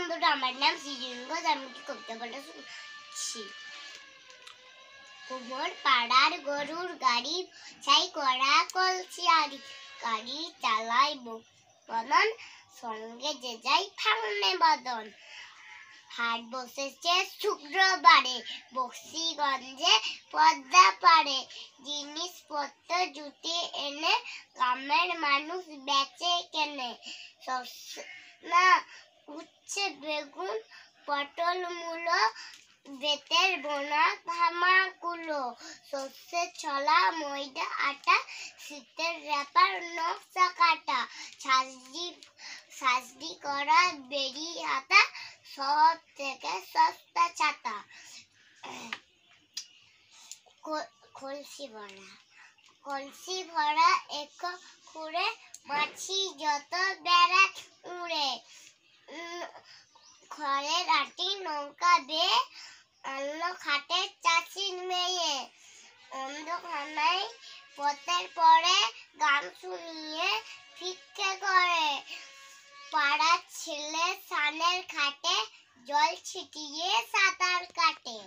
বন্ধুরা, আমার নাম সৃজন ঘোষ। আমি কি কবিতা বলতে শুনছি। কুমোর পাড়ার গরুর গাড়ি, ছাই করা কলসি আড়ি, গাড়ি চালাই বদন, সঙ্গে যে যাই ফাংনে বাদন। হাট বসেছে শুক্রবারে, বক্সিগঞ্জে পদ্মা পাড়ে, জিনিসপত্র জুটে এনে গ্রামের মানুষ বেচে কেনে। না উচ্ছে বেগুন পটল মূলো, বেতের বোনা ধামাকুলো, সর্ষে ছোলা ময়দা আটা, শীতের রেপার নকশা কাটা, সাজদি করা বেরি হাতা, সব থেকে সস্তা ছাতা। কলসি ভরা এক খুঁড়ে, মাছি যত বেড়া উড়ে। খড়ের আটি নৌকা বেয়ে আনলো খাটে চাষির মেয়ে। অন্ধখানায় পথের পরে গান শুনিয়ে ভিক্ষে করে, পাড়ার ছেলে সানের খাটে জল ছিটিয়ে সাঁতার কাটে।